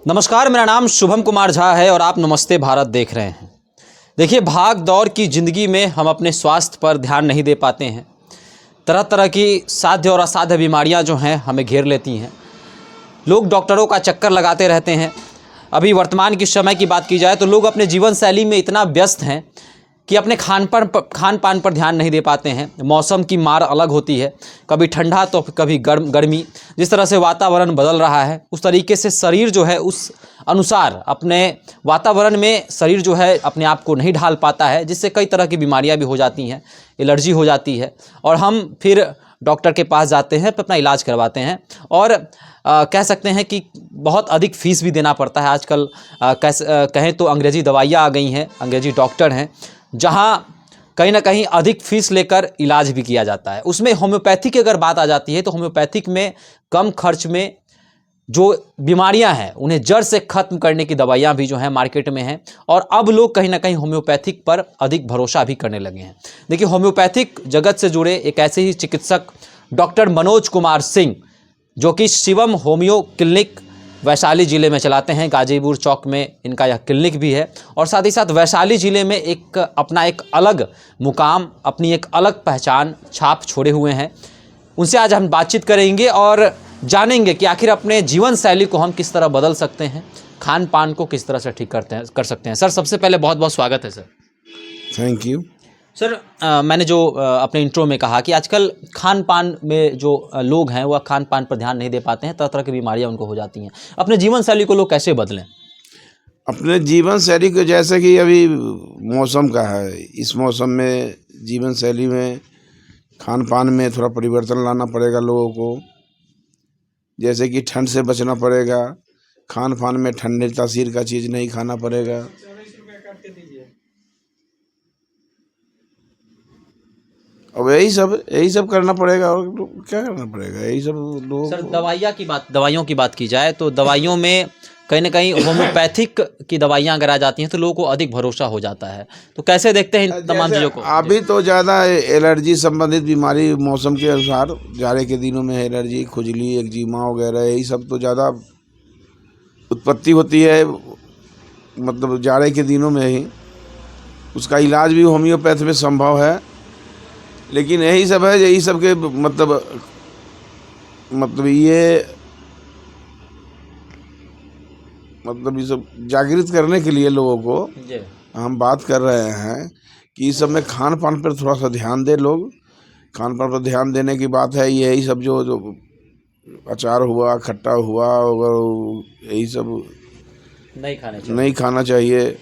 नमस्कार, मेरा नाम शुभम कुमार झा है और आप नमस्ते भारत देख रहे हैं। देखिए, भाग दौड़ की ज़िंदगी में हम अपने स्वास्थ्य पर ध्यान नहीं दे पाते हैं। तरह तरह की साध्य और असाध्य बीमारियां जो हैं हमें घेर लेती हैं। लोग डॉक्टरों का चक्कर लगाते रहते हैं। अभी वर्तमान के समय की बात की जाए तो लोग अपने जीवन शैली में इतना व्यस्त हैं कि अपने खान पान पर ध्यान नहीं दे पाते हैं। मौसम की मार अलग होती है, कभी ठंडा तो कभी गर्मी। जिस तरह से वातावरण बदल रहा है उस तरीके से शरीर जो है उस अनुसार अपने वातावरण में शरीर जो है अपने आप को नहीं ढाल पाता है, जिससे कई तरह की बीमारियां भी हो जाती हैं, एलर्जी हो जाती है और हम फिर डॉक्टर के पास जाते हैं, तो अपना इलाज करवाते हैं और कह सकते हैं कि बहुत अधिक फ़ीस भी देना पड़ता है आजकल। कहें तो अंग्रेज़ी दवाइयाँ आ गई हैं, अंग्रेज़ी डॉक्टर हैं, जहाँ कहीं ना कहीं अधिक फ़ीस लेकर इलाज भी किया जाता है। उसमें होम्योपैथी की अगर बात आ जाती है तो होम्योपैथिक में कम खर्च में जो बीमारियां हैं उन्हें जड़ से ख़त्म करने की दवाइयां भी जो हैं मार्केट में हैं और अब लोग कहीं ना कहीं होम्योपैथिक पर अधिक भरोसा भी करने लगे हैं। देखिए, होम्योपैथिक जगत से जुड़े एक ऐसे ही चिकित्सक डॉक्टर मनोज कुमार सिंह, जो कि शिवम होम्यो क्लिनिक वैशाली ज़िले में चलाते हैं। गाजीपुर चौक में इनका यह क्लिनिक भी है और साथ ही साथ वैशाली ज़िले में अपना एक अलग मुकाम, अपनी एक अलग पहचान छाप छोड़े हुए हैं। उनसे आज हम बातचीत करेंगे और जानेंगे कि आखिर अपने जीवन शैली को हम किस तरह बदल सकते हैं, खान पान को किस तरह से ठीक कर सकते हैं। सर, सबसे पहले बहुत बहुत स्वागत है सर। थैंक यू सर, मैंने जो अपने इंट्रो में कहा कि आजकल खान पान में जो लोग हैं वह खान पान पर ध्यान नहीं दे पाते हैं, तरह तरह की बीमारियां उनको हो जाती हैं। अपने जीवन शैली को लोग कैसे बदलें? अपने जीवन शैली को, जैसे कि अभी मौसम का है, इस मौसम में जीवन शैली में खान पान में थोड़ा परिवर्तन लाना पड़ेगा लोगों को। जैसे कि ठंड से बचना पड़ेगा, खान पान में ठंडे तासीर का चीज़ नहीं खाना पड़ेगा। अब यही सब करना पड़ेगा और क्या करना पड़ेगा, यही सब लोग। सर, दवाइयों की बात की जाए तो दवाइयों में कहीं ना कहीं होम्योपैथिक की दवाइयां अगर आ जाती हैं तो लोगों को अधिक भरोसा हो जाता है। तो कैसे देखते हैं इन तमाम चीज़ों को? अभी तो ज़्यादा एलर्जी संबंधित बीमारी मौसम के अनुसार, जाड़े के दिनों में एलर्जी, खुजली, एक्जिमा वगैरह यही सब तो ज़्यादा उत्पत्ति होती है, मतलब जाड़े के दिनों में ही। उसका इलाज भी होम्योपैथ में संभव है, लेकिन यही सब है, यही सब के ये सब जागृत करने के लिए लोगों को हम बात कर रहे हैं कि इस सब में खान पान पर थोड़ा सा ध्यान दे लोग। खान पान पर ध्यान देने की बात है, यही सब जो अचार हुआ, खट्टा हुआ, और यही सब नहीं खाना चाहिए।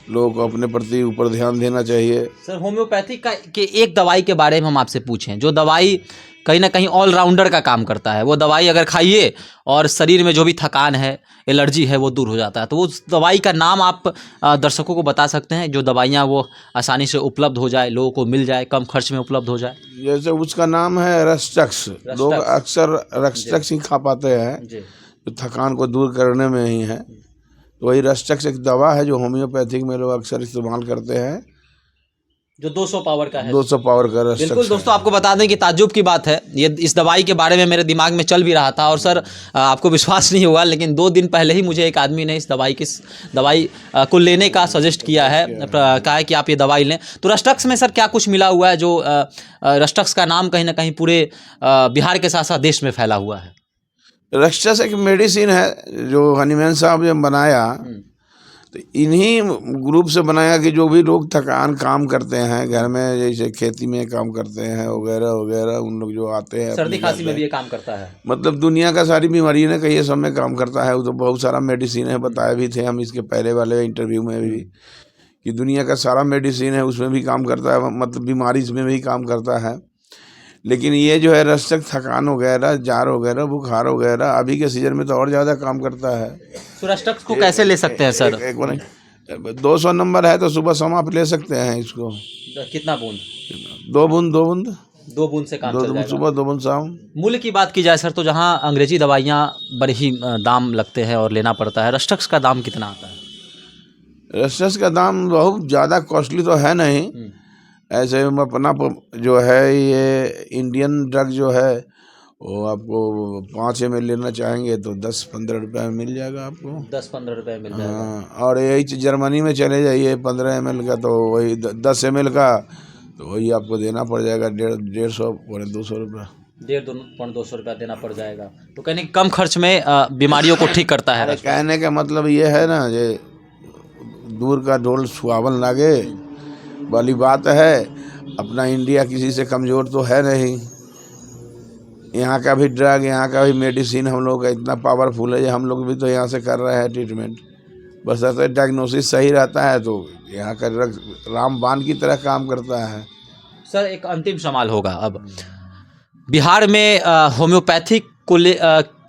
लोगों को अपने प्रति ऊपर ध्यान देना चाहिए। सर, होम्योपैथिक के एक दवाई के बारे में हम आपसे पूछें, जो दवाई कहीं ना कहीं ऑलराउंडर का काम करता है। वो दवाई अगर खाइए और शरीर में जो भी थकान है, एलर्जी है, वो दूर हो जाता है, तो उस दवाई का नाम आप दर्शकों को बता सकते हैं, जो दवाइयाँ वो आसानी से उपलब्ध हो जाए, लोगों को मिल जाए, कम खर्च में उपलब्ध हो जाए? जैसे उसका नाम है रस्टक्स। लोग अक्सर रस्टक्स ही खा पाते हैं, जो थकान को दूर करने में ही है। तो वही रस्टक्स एक दवा है जो होम्योपैथिक में लोग अक्सर इस्तेमाल करते हैं, जो 200 पावर का है। 200 पावर का रस्टक्स। बिल्कुल दोस्तों, आपको बता दें कि ताज्जुब की बात है, ये इस दवाई के बारे में मेरे दिमाग में चल भी रहा था और सर आपको विश्वास नहीं होगा, लेकिन 2 दिन पहले ही मुझे एक आदमी ने इस दवाई को लेने का सजेस्ट किया है, कहा है कि आप ये दवाई लें। तो रस्टक्स में सर क्या कुछ मिला हुआ है, जो रस्टक्स का नाम कहीं ना कहीं पूरे बिहार के साथ साथ देश में फैला हुआ है? रस्टक्स एक मेडिसिन है जो हनीमैन साहब ने बनाया, तो इन्हीं ग्रुप से बनाया कि जो भी लोग थकान काम करते हैं घर में, जैसे खेती में काम करते हैं वगैरह वगैरह, उन लोग जो आते हैं, सर्दी खांसी में भी ये काम करता है। मतलब दुनिया का सारी बीमारी ने कई सब में काम करता है। वो तो बहुत सारा मेडिसिन है, बताए भी थे हम इसके पहले वाले इंटरव्यू में भी, कि दुनिया का सारा मेडिसिन है, उसमें भी काम करता है, मतलब बीमारी इसमें भी काम करता है। लेकिन ये जो है रस्टक, थकान वगैरह, जार वगैरह, बुखार वगैरह, अभी के सीजन में तो और ज़्यादा काम करता है। तो रस्टक्स को कैसे ले सकते हैं सर? 200 नंबर है तो सुबह शाम आप ले सकते हैं इसको। कितना बूंद? 2 बूंद 2 बूंद 2 बूंद से काम चल जाएगा। सुबह 2 बूंद शाम। मूल्य की बात की जाए सर, तो जहाँ अंग्रेजी दवाइयाँ बड़े ही दाम लगते हैं और लेना पड़ता है, रस्टक्स का दाम कितना आता है? रस्टक्स का दाम बहुत ज़्यादा कॉस्टली तो है नहीं। ऐसे अपना जो है ये इंडियन ड्रग जो है वो आपको 5 ml लेना चाहेंगे तो 10-15 रुपये में मिल जाएगा आपको। 10-15 रुपये मिल जाएगा। हाँ, और यही चीज़ जर्मनी में चले जाइए 15 ml का, तो वही 10 ml का तो वही आपको देना पड़ जाएगा 150-200 रुपये। 150-200 रुपया देना पड़ जाएगा। तो कहने कम खर्च में बीमारियों को ठीक करता है। कहने का मतलब ये है ना, ये दूर का ढोल सुहावन लागे वाली बात है। अपना इंडिया किसी से कमज़ोर तो है नहीं। यहाँ का भी ड्रग, यहाँ का भी मेडिसिन हम लोग का इतना पावरफुल है, हम लोग भी तो यहाँ से कर रहे हैं ट्रीटमेंट। बस ऐसे डायग्नोसिस सही रहता है तो यहाँ का ड्रग रामबाण की तरह काम करता है। सर एक अंतिम सवाल होगा अब, बिहार में होम्योपैथिक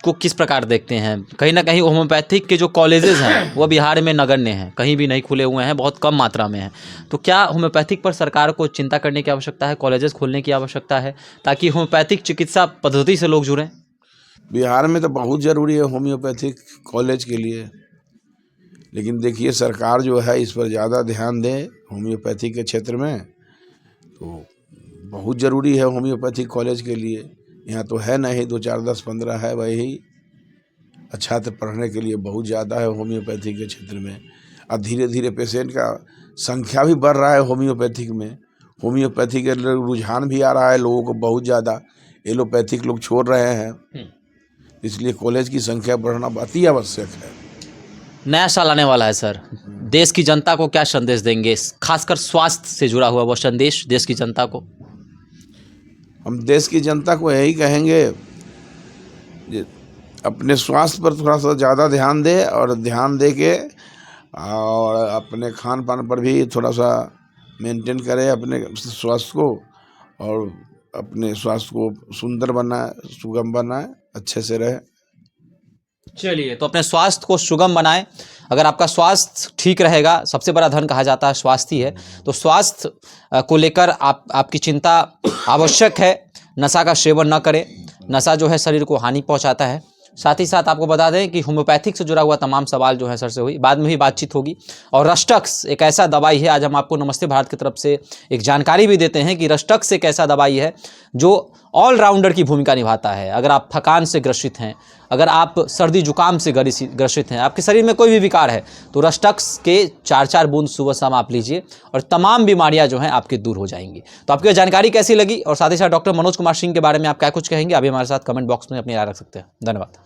को किस प्रकार देखते हैं? कहीं ना कहीं होम्योपैथिक के जो कॉलेजेस हैं वो बिहार में नगण्य हैं, कहीं भी नहीं खुले हुए हैं, बहुत कम मात्रा में हैं। तो क्या होम्योपैथिक पर सरकार को चिंता करने की आवश्यकता है, कॉलेजेस खोलने की आवश्यकता है ताकि होम्योपैथिक चिकित्सा पद्धति से लोग जुड़ें? बिहार में तो बहुत ज़रूरी है होम्योपैथिक कॉलेज के लिए, लेकिन देखिए सरकार जो है इस पर ज़्यादा ध्यान दे होम्योपैथी के क्षेत्र में, तो बहुत ज़रूरी है होम्योपैथिक कॉलेज के लिए। यहाँ तो है नहीं, 2, 4, 10, 15 है, वही अच्छा तो पढ़ने के लिए बहुत ज़्यादा है होम्योपैथी के क्षेत्र में। अब धीरे धीरे पेशेंट का संख्या भी बढ़ रहा है होम्योपैथिक में। होम्योपैथी के रुझान भी आ रहा है लोगों को बहुत ज़्यादा, एलोपैथिक लोग छोड़ रहे हैं, इसलिए कॉलेज की संख्या बढ़ना बहुत ही आवश्यक है। नया साल आने वाला है सर, देश की जनता को क्या संदेश देंगे, खासकर स्वास्थ्य से जुड़ा हुआ वो संदेश देश की जनता को? हम देश की जनता को यही कहेंगे अपने स्वास्थ्य पर थोड़ा सा ज़्यादा ध्यान दे, और ध्यान दे के और अपने खान पान पर भी थोड़ा सा मेंटेन करें अपने स्वास्थ्य को, और अपने स्वास्थ्य को सुंदर बनाए, सुगम बनाए, अच्छे से रहे। चलिए, तो अपने स्वास्थ्य को सुगम बनाएं। अगर आपका स्वास्थ्य ठीक रहेगा, सबसे बड़ा धन कहा जाता है स्वास्थ्य ही है, तो स्वास्थ्य को लेकर आपकी चिंता आवश्यक है। नशा का सेवन न करें, नशा जो है शरीर को हानि पहुंचाता है। साथ ही साथ आपको बता दें कि होम्योपैथिक से जुड़ा हुआ तमाम सवाल जो है सर से हुई, बाद में भी बातचीत होगी। और रस्टक्स एक ऐसा दवाई है, आज हम आपको नमस्ते भारत की तरफ से एक जानकारी भी देते हैं कि रस्टक्स एक ऐसा दवाई है जो ऑलराउंडर की भूमिका निभाता है। अगर आप थकान से ग्रसित हैं, अगर आप सर्दी जुकाम से ग्रसित हैं, आपके शरीर में कोई भी विकार है, तो रस्टक्स के 4-4 बूंद सुबह शाम आप लीजिए और तमाम बीमारियां जो हैं आपकी दूर हो जाएंगी। तो आपकी जानकारी कैसी लगी, और साथ ही साथ डॉक्टर मनोज कुमार सिंह के बारे में आप क्या कुछ कहेंगे, अभी हमारे साथ कमेंट बॉक्स में अपनी राय रख सकते हैं। धन्यवाद।